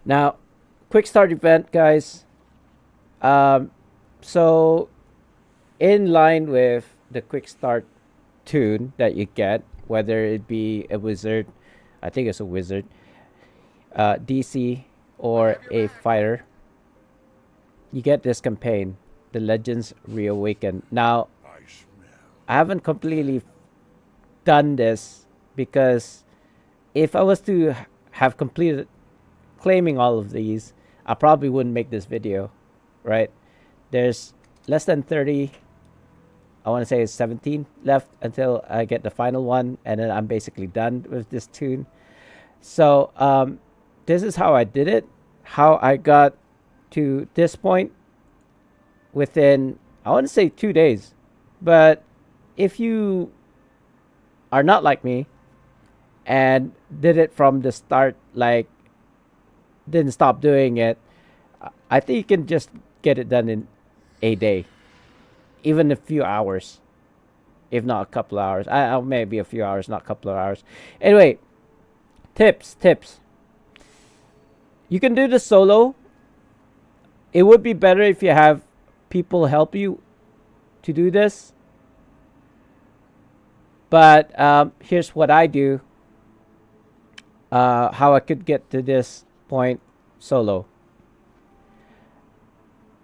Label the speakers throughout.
Speaker 1: Now, quick start event, guys. Um, so, in line with the quick start tune that you get, whether it be a wizard, I think it's a wizard, DC, or a fighter, you get this campaign, the Legends Reawakened. Now, I haven't completely done this because if I was to have completed claiming all of these, I probably wouldn't make this video, right? There's less than 30, I want to say it's 17 left until I get the final one, and then I'm basically done with this tune. So, this is how I did it, how I got to this point within, I want to say 2 days. But if you are not like me and did it from the start, like didn't stop doing it, I think you can just get it done in a day, even a few hours, if not a couple of hours. Maybe a few hours, not a couple of hours. Anyway, tips. You can do this solo. It would be better if you have people help you to do this. But here's what I do. How I could get to this point solo.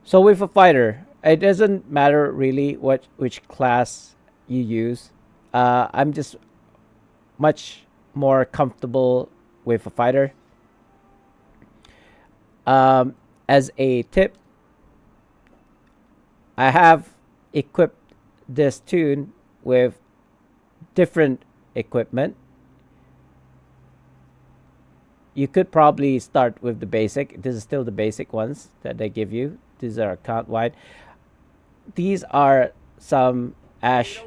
Speaker 1: So with a fighter, it doesn't matter really which class you use. I'm just much more comfortable with a fighter. As a tip, I have equipped this tune with different equipment. You could probably start with the basic. This is still the basic ones that they give you. These are account wide. These are some Ash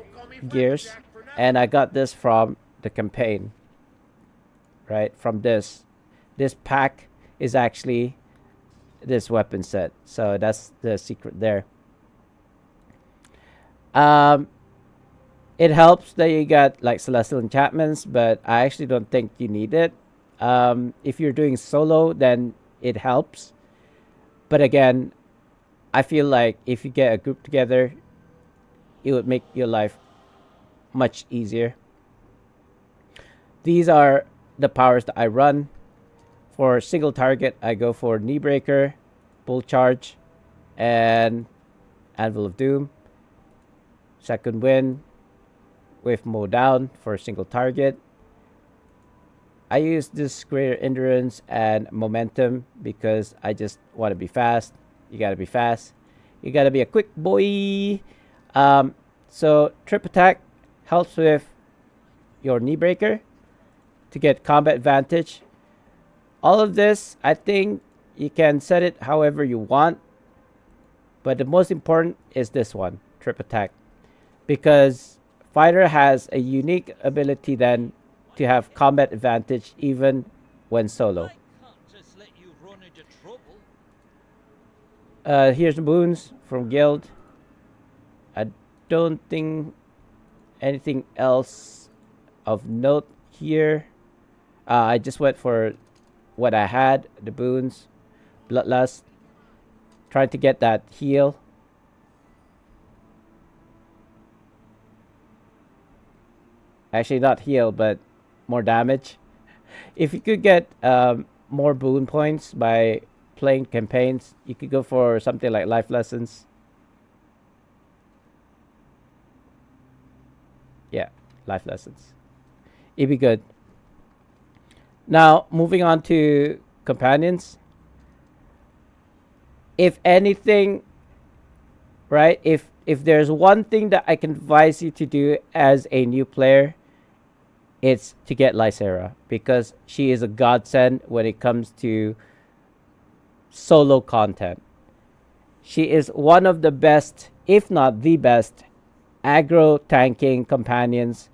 Speaker 1: gears, and I got this from the campaign. Right, from this pack is actually this weapon set. So that's the secret there. It helps that you got like celestial enchantments, but I actually don't think you need it. If you're doing solo, then it helps. But again, I feel like if you get a group together, it would make your life much easier. These are the powers that I run. For single target, I go for Knee Breaker, Bull Charge, and Anvil of Doom. Second Wind with Mow Down for a single target. I use this greater endurance and momentum because I just want to be fast. You gotta be fast. You gotta be a quick boy. So trip attack helps with your knee breaker to get combat advantage. All of this, I think you can set it however you want. But the most important is this one, trip attack. Because fighter has a unique ability then to have combat advantage even when solo. Here's the boons from guild. I don't think anything else of note here. I just went for what I had, the boons, bloodlust, trying to get that heal. Actually, not heal, but more damage. If you could get more boon points by playing campaigns, you could go for something like life lessons. Yeah, life lessons. It'd be good. Now, moving on to companions. If anything, right? If there's one thing that I can advise you to do as a new player, it's to get Lysera, because she is a godsend when it comes to solo content. She is one of the best, if not the best, aggro tanking companions.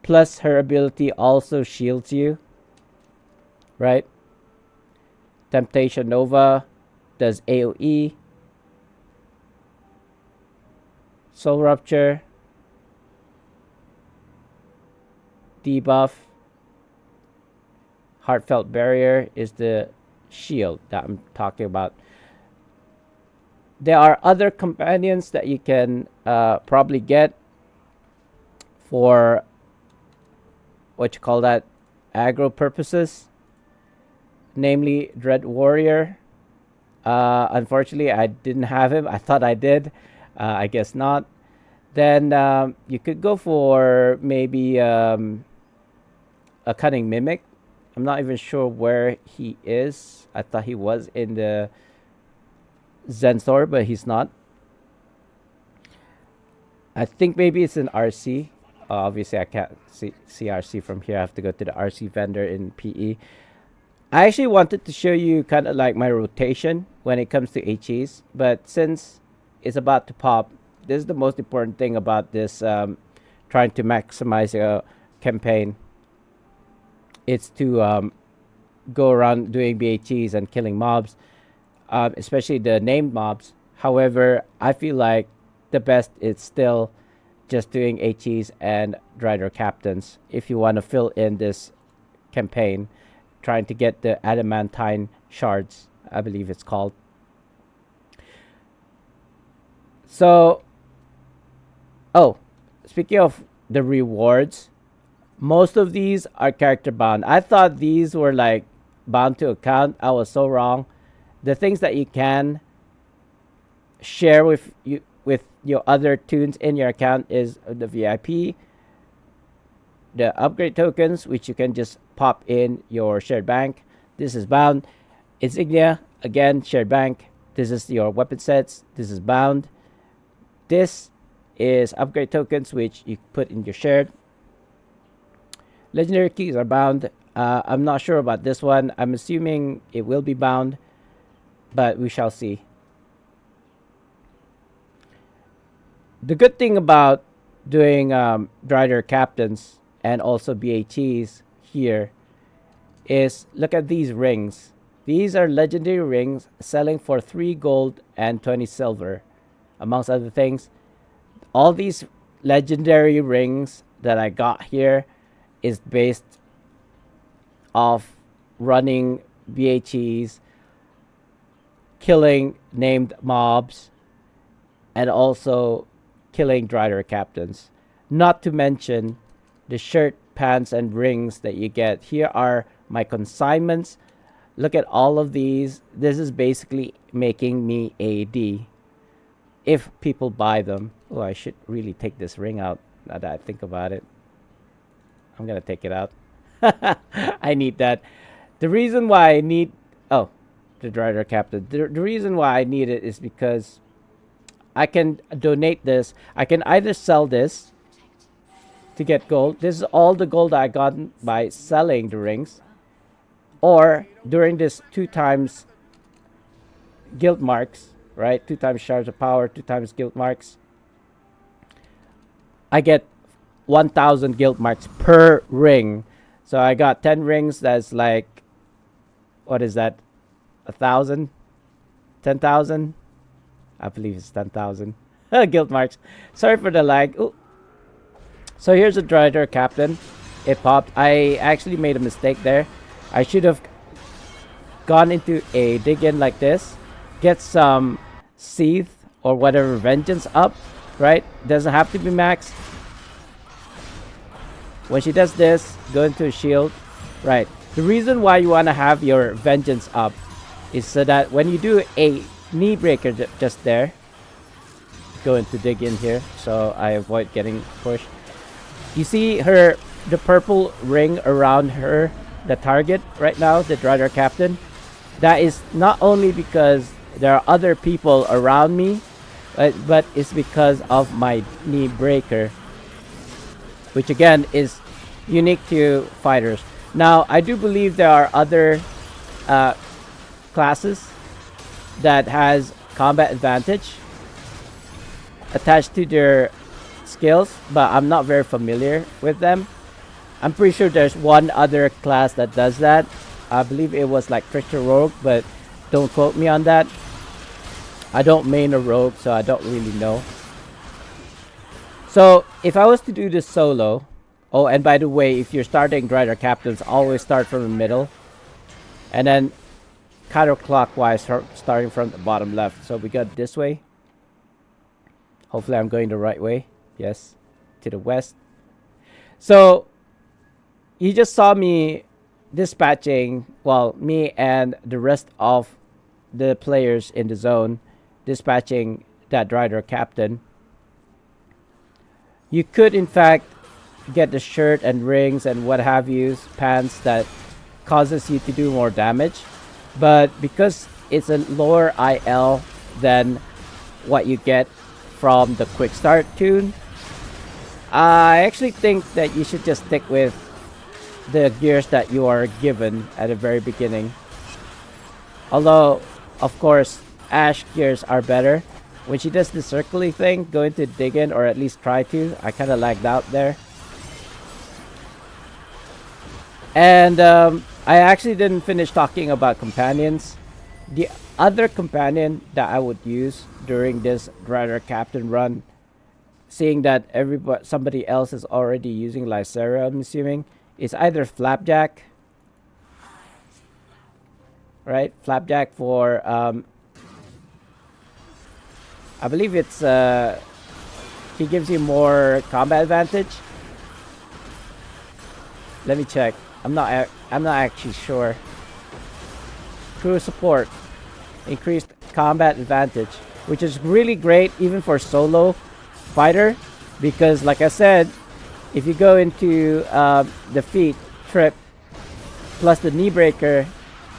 Speaker 1: Plus, her ability also shields you, right? Temptation Nova does AoE. Soul Rupture. Debuff. Heartfelt Barrier is the shield that I'm talking about. There are other companions that you can probably get for what you call that, aggro purposes, namely Dread Warrior. Unfortunately, I didn't have him. I thought I did. I guess not. Then you could go for maybe a Cunning Mimic. I'm not even sure where he is. I thought he was in the Zenthor, but he's not. I think maybe it's an RC. Obviously, I can't see RC from here. I have to go to the RC vendor in PE. I actually wanted to show you kind of like my rotation when it comes to HEs, but since it's about to pop, this is the most important thing about this trying to maximize a campaign. It's to go around doing BHEs and killing mobs, especially the named mobs. However, I feel like the best is still just doing HEs and Drider Captains if you want to fill in this campaign, trying to get the adamantine shards, I believe it's called. So, oh, speaking of the rewards, most of these are character bound. I thought these were like bound to account. I was so wrong. The things that you can share with your other tunes in your account is the VIP, the upgrade tokens, which you can just pop in your shared bank. This is bound. Insignia, again, shared bank. This is your weapon sets. This is bound. This is upgrade tokens, which you put in your shared. Legendary keys are bound. I'm not sure about this one. I'm assuming it will be bound, but we shall see. The good thing about doing Drider Captains and also BHEs here is, look at these rings. These are legendary rings selling for 3 gold and 20 silver, amongst other things. All these legendary rings that I got here is based off running BHEs, killing named mobs, and also killing Drider Captains. Not to mention the shirt, pants, and rings that you get. Here are my consignments. Look at all of these. This is basically making me AD if people buy them. Oh, I should really take this ring out now that I think about it. I'm gonna take it out. I need that. The reason why I need... Oh, the Drider Captain. The reason why I need it is because I can donate this. I can either sell this to get gold. This is all the gold I got by selling the rings. Or during this 2 times guild marks, right? 2 times shards of power, 2 times guild marks. I get 1,000 guild marks per ring. So I got 10 rings. That's like, what is that? 1,000? 10,000? I believe it's 10,000 guild marks. Sorry for the lag. Ooh. So here's a Drider Captain. It popped. I actually made a mistake there. I should have gone into a dig-in like this. Get some Seeth or whatever Vengeance up, right? Doesn't have to be max. When she does this, go into a shield, right? The reason why you want to have your Vengeance up is so that when you do a knee breaker just there, go into dig in here so I avoid getting pushed. You see her, the purple ring around her, the target right now, the Drider Captain. That is not only because there are other people around me, but it's because of my knee breaker, which again is unique to fighters. Now, I do believe there are other classes that has combat advantage attached to their skills, but I'm not very familiar with them. I'm pretty sure there's one other class that does that. I believe it was like Trickster Rogue, but don't quote me on that. I don't main a rogue, so I don't really know. So if I was to do this solo, oh, and by the way, if you're starting Drider Captains, always start from the middle. And then counterclockwise, starting from the bottom left. So we got this way. Hopefully I'm going the right way. Yes, to the west. So you just saw me dispatching, well, me and the rest of the players in the zone dispatching that Drider Captain. You could, in fact, get the shirt and rings and what have you, pants that causes you to do more damage. But because it's a lower IL than what you get from the quick start tune, I actually think that you should just stick with the gears that you are given at the very beginning. Although, of course, Ash gears are better. When she does the circly thing, going to dig in, or at least try to, I kind of lagged out there. And I actually didn't finish talking about companions. The other companion that I would use during this Drider Captain run, seeing that somebody else is already using Lysera, I'm assuming, is either Flapjack, right? Flapjack for I believe it's he gives you more combat advantage. Let me check. I'm not actually sure. Crew support, increased combat advantage, which is really great even for solo fighter, because like I said, if you go into the feet trip plus the knee breaker,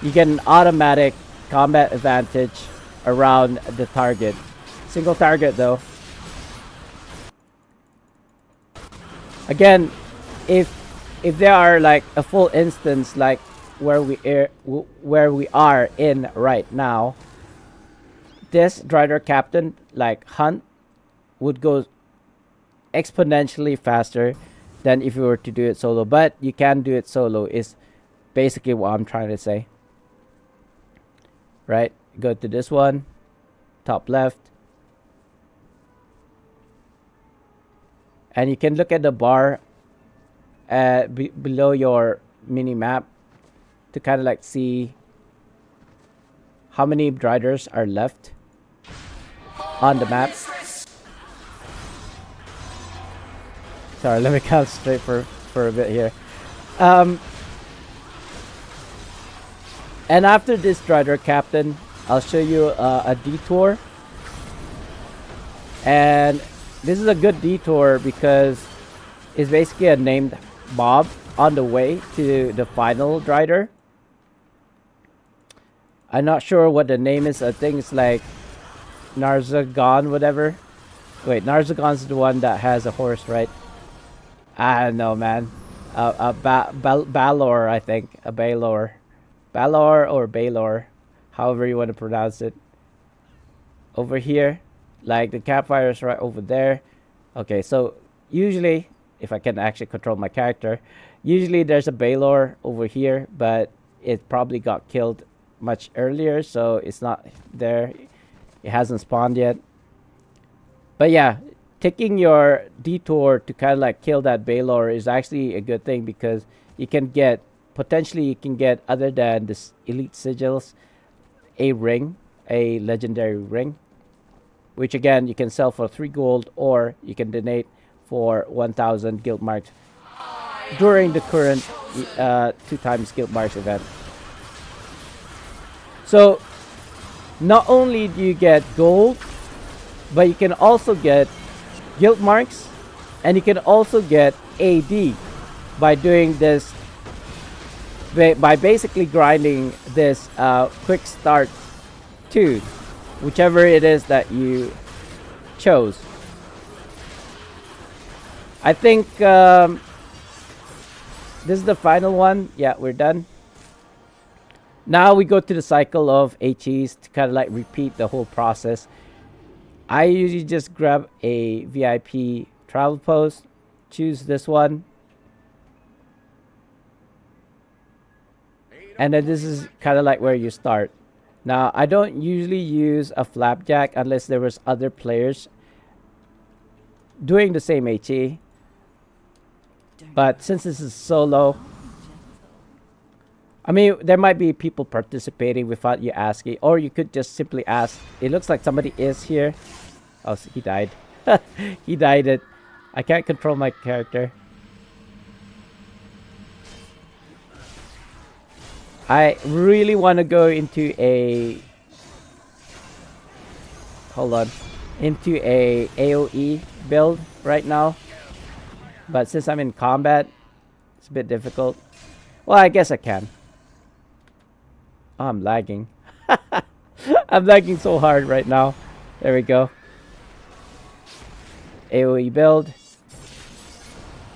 Speaker 1: you get an automatic combat advantage around the target. Single target though. Again, if there are like a full instance like where we are in right now, this Drider Captain like hunt would go exponentially faster than if you were to do it solo. But you can do it solo is basically what I'm trying to say. Right? Go to this one, top left. And you can look at the bar below your mini map to kind of like see how many Driders are left on the map. Sorry, let me concentrate for a bit here. And after this Drider Captain, I'll show you a detour. And this is a good detour because it's basically a named mob on the way to the final Drider. I'm not sure what the name is. I think it's like Narzagon, whatever. Wait, Narzagon's the one that has a horse, right? I don't know, man. Balor, I think. A Balor. Balor or Balor. However you want to pronounce it. Over here. Like the campfire is right over there. Okay, so usually, if I can actually control my character, usually there's a Balor over here, but it probably got killed much earlier, so it's not there. It hasn't spawned yet. But yeah, taking your detour to kind of like kill that Balor is actually a good thing, because you can get, potentially you can get, other than this elite sigils, a ring, a legendary ring, which again you can sell for 3 gold, or you can donate for 1,000 guild marks during the current 2 times guild marks event. So not only do you get gold, but you can also get guild marks, and you can also get AD by doing this, by basically grinding this quick start 2, whichever it is that you chose. I think this is the final one. Yeah, we're done. Now we go to the cycle of HEs to kind of like repeat the whole process. I usually just grab a VIP travel post, choose this one, and then this is kind of like where you start. Now I don't usually use a Flapjack unless there was other players doing the same HE, but since this is solo, I mean, there might be people participating without you asking, or you could just simply ask. It looks like somebody is here. Oh, he died. He died. I can't control my character. I really want to go into a... Hold on. Into a AoE build right now. But since I'm in combat, it's a bit difficult. Well, I guess I can. Oh, I'm lagging. I'm lagging so hard right now. There we go. AoE build.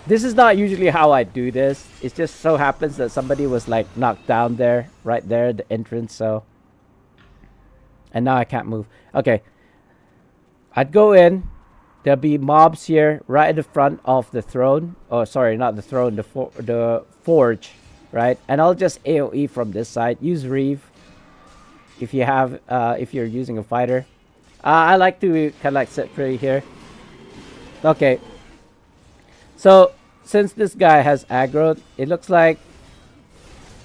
Speaker 1: This is not usually how I do this. It just so happens that somebody was like knocked down there, right there at the entrance, so. And now I can't move. Okay. I'd go in. There'll be mobs here right at the front of the throne. Oh, sorry, not the throne, the forge, right? And I'll just AoE from this side. Use Reeve if you have, if you're using a fighter. I like to kind of like sit pretty here. Okay. So, since this guy has aggro, it looks like,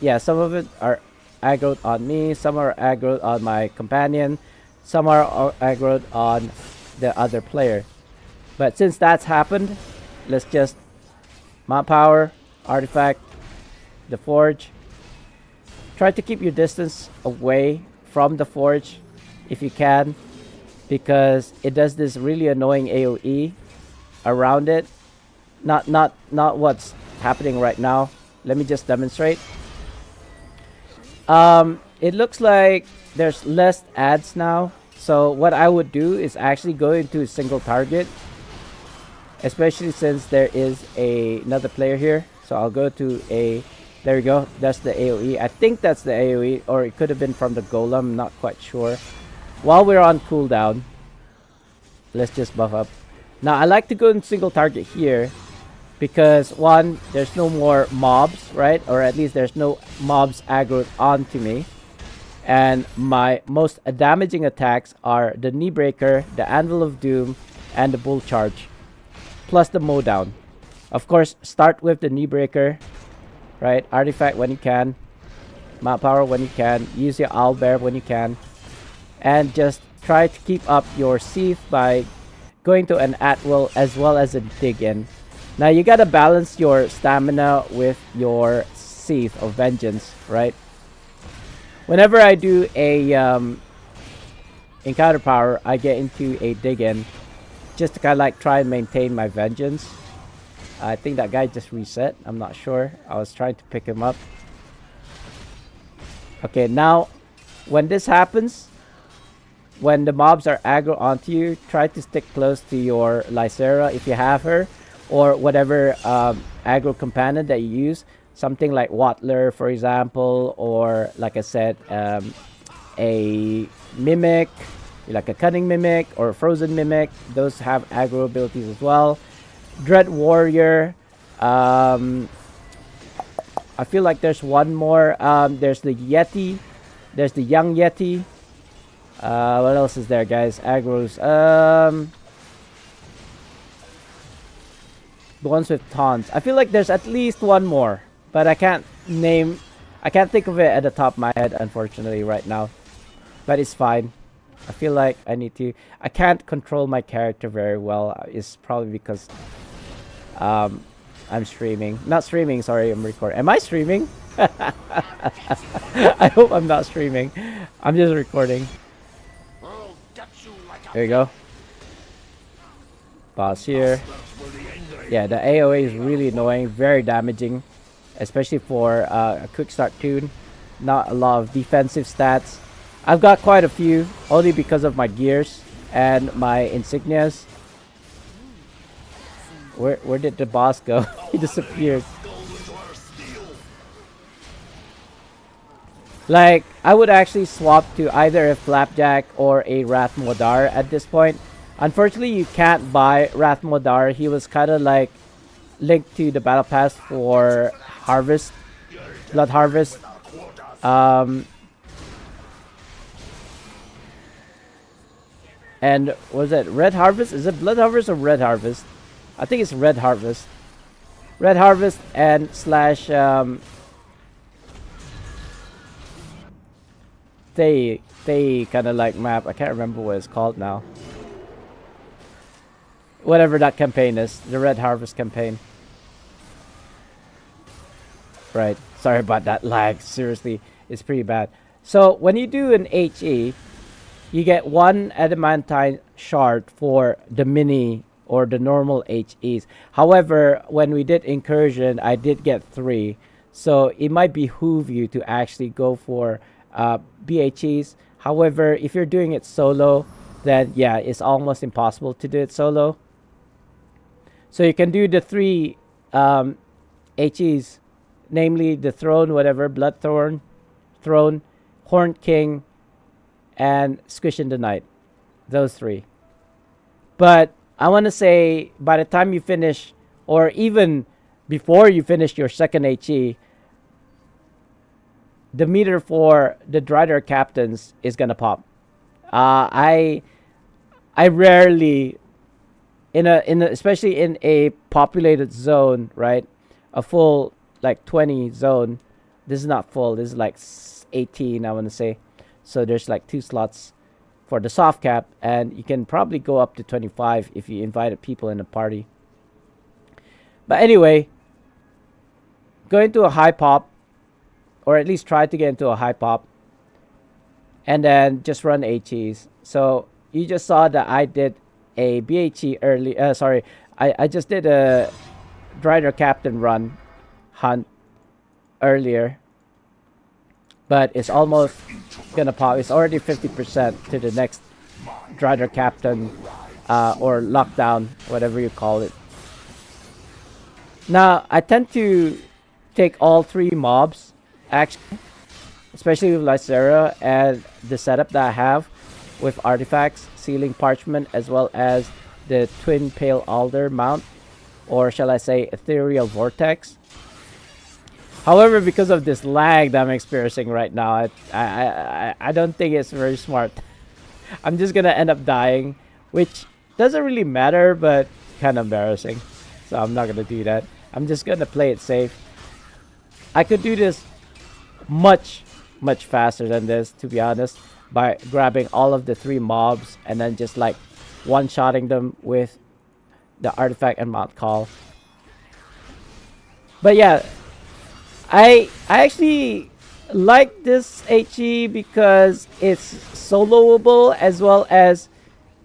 Speaker 1: yeah, some of it are aggroed on me, some are aggroed on my companion, some are aggroed on the other player. But since that's happened, let's just mount power, artifact, the forge. Try to keep your distance away from the forge if you can, because it does this really annoying AoE around it. Not what's happening right now. Let me just demonstrate. It looks like there's less ads now. So what I would do is actually go into a single target, especially since there is another player here. So I'll go to a... There we go. That's the AoE. I think that's the AoE, or it could have been from the golem. Not quite sure. While we're on cooldown, let's just buff up. Now I like to go in single target here, because one, there's no more mobs, right? Or at least there's no mobs aggroed onto me. And my most damaging attacks are the Knee Breaker, the Anvil of Doom, and the Bull Charge. Plus the Mowdown. Of course, start with the Knee Breaker, right? Artifact when you can. Mount power when you can. Use your Owlbear when you can. And just try to keep up your Seath by going to an at-will as well as a dig-in. Now you gotta balance your stamina with your Seath of Vengeance, right? Whenever I do a encounter power, I get into a dig-in just to kind of like try and maintain my vengeance. I think that guy just reset. I'm not sure. I was trying to pick him up. Okay, now when this happens, when the mobs are aggro onto you, try to stick close to your Lysera if you have her, or whatever aggro companion that you use. Something like Wattler, for example, or like I said, a Mimic, like a Cunning Mimic or a Frozen Mimic. Those have aggro abilities as well. Dread Warrior. I feel like there's one more. There's the Yeti. There's the Young Yeti. What else is there, guys? Aggros. The ones with taunts. I feel like there's at least one more, but I can't think of it at the top of my head, unfortunately, right now. But it's fine. I feel like I can't control my character very well. It's probably because I'm streaming. Not streaming, sorry, I'm recording. Am I streaming? I hope I'm not streaming. I'm just recording. There you go. Boss here. Yeah, the AoE is really annoying, very damaging, especially for a quick start tune. Not a lot of defensive stats. I've got quite a few, only because of my gears and my insignias. Where did the boss go? He disappeared. Like, I would actually swap to either a Flapjack or a Rathmodar at this point. Unfortunately, you can't buy Rathmodar. He was kind of like linked to the battle pass for Harvest, Blood Harvest. And was it Red Harvest? Is it Blood Harvest or Red Harvest? I think it's Red Harvest. Red Harvest and slash they kind of like map. I can't remember what it's called now. Whatever that campaign is, the Red Harvest campaign. Right. Sorry about that lag. Seriously, it's pretty bad. So when you do an HE, you get 1 adamantine shard for the mini or the normal HEs. However, when we did incursion, I did get 3. So it might behoove you to actually go for BHEs. However, if you're doing it solo, then yeah, it's almost impossible to do it solo. So you can do the 3 HEs, namely the Throne, whatever, Bloodthorn, Throne, Horned King, and Squish in the Night. Those 3. But I want to say by the time you finish, or even before you finish your second HE, the meter for the Drider Captains is gonna pop. I rarely, especially in a populated zone, right? A full like 20 zone. This is not full. This is like 18, I want to say. So there's like 2 slots for the soft cap, and you can probably go up to 25 if you invited people in a party. But anyway, go into a high pop, or at least try to get into a high pop, and then just run HEs. So you just saw that I did a BHE early. Sorry, I just did a Drider Captain run hunt earlier, but it's almost gonna pop. It's already 50% to the next Drider Captain or lockdown, whatever you call it. Now I tend to take all 3 mobs, actually, especially with Lycera and the setup that I have with artifacts, Sealing Parchment, as well as the Twin Pale Alder mount, or shall I say Ethereal Vortex. However, because of this lag that I'm experiencing right now, I don't think it's very smart. I'm just gonna end up dying, which doesn't really matter, but kind of embarrassing. So I'm not gonna do that. I'm just gonna play it safe. I could do this much faster than this, to be honest, by grabbing all of the 3 mobs and then just like one-shotting them with the artifact and mount call. But yeah, I actually like this HE because it's soloable as well as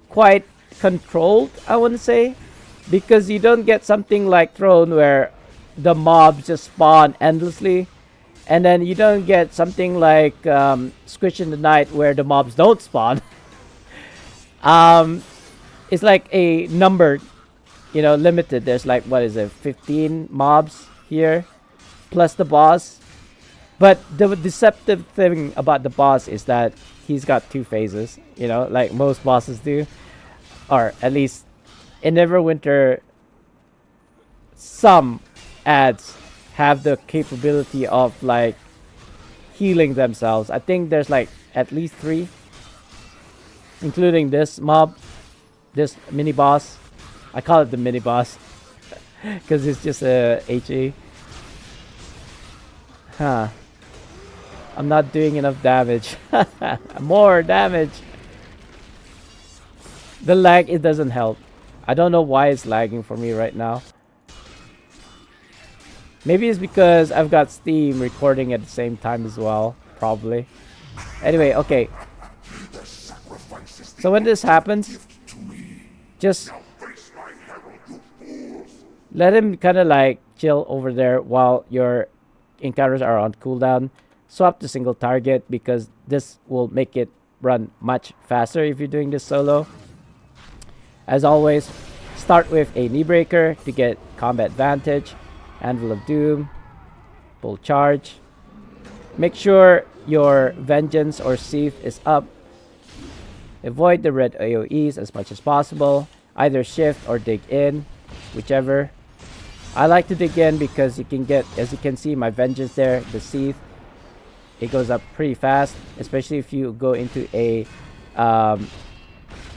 Speaker 1: quite controlled, I want to say, because you don't get something like Throne where the mobs just spawn endlessly, and then you don't get something like Squish in the Night where the mobs don't spawn. It's like a number, limited. There's like, what is it, 15 mobs here plus the boss. But the deceptive thing about the boss is that he's got 2 phases, like most bosses do, or at least in Neverwinter some ads have the capability of like healing themselves. I think there's like at least 3, including this mob, this mini boss. I call it the mini boss because it's just a HE. I'm not doing enough damage. More damage. The lag, it doesn't help. I don't know why it's lagging for me right now. Maybe it's because I've got Steam recording at the same time as well. Probably. Anyway, okay. So when this happens, just let him kind of like chill over there while your encounters are on cooldown. Swap to single target because this will make it run much faster if you're doing this solo. As always, start with a knee breaker to get combat advantage. Anvil of Doom, full charge. Make sure your Vengeance or Seath is up. Avoid the red AoEs as much as possible. Either shift or dig in, whichever. I like to dig in because you can get, as you can see, my Vengeance there, the Seath. It goes up pretty fast, especially if you go into a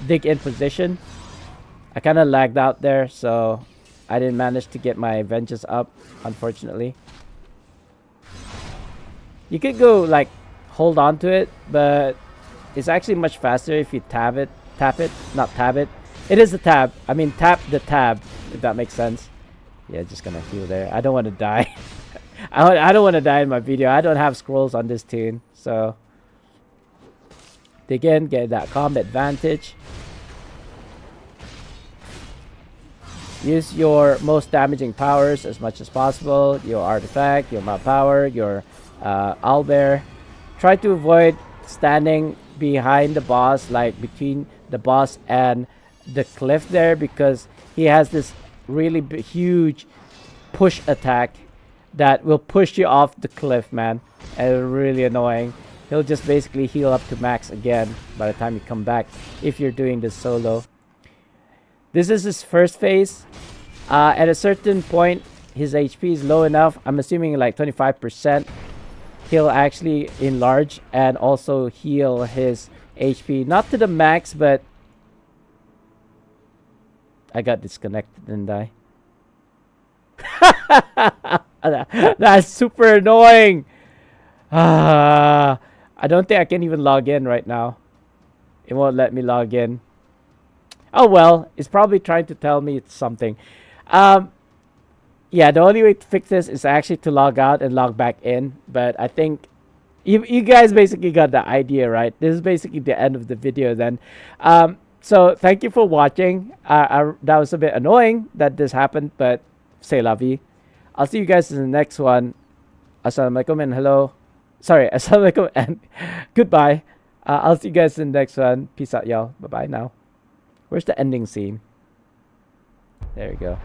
Speaker 1: dig in position. I kind of lagged out there, so I didn't manage to get my Vengeance up, unfortunately. You could go like hold on to it, but it's actually much faster if you tap it, not tab it. It is a tab. I mean, tap the tab, if that makes sense. Yeah, just gonna heal there. I don't want to die. I don't want to die in my video. I don't have scrolls on this tune, so dig in, get that combat advantage. Use your most damaging powers as much as possible. Your artifact, your map power, your owlbear. Try to avoid standing behind the boss, like between the boss and the cliff there, because he has this really huge push attack that will push you off the cliff, man. And really annoying. He'll just basically heal up to max again by the time you come back if you're doing this solo. This is his first phase. At a certain point, his HP is low enough. I'm assuming like 25%. He'll actually enlarge and also heal his HP. Not to the max, but I got disconnected, didn't I? That's super annoying. I don't think I can even log in right now. It won't let me log in. Oh well, it's probably trying to tell me it's something. Yeah, the only way to fix this is actually to log out and log back in. But I think you guys basically got the idea, right? This is basically the end of the video then. So thank you for watching. That was a bit annoying that this happened, but c'est la vie. I'll see you guys in the next one. Assalamualaikum and hello. Sorry, assalamualaikum and goodbye. I'll see you guys in the next one. Peace out, y'all. Bye-bye now. Where's the ending scene? There we go.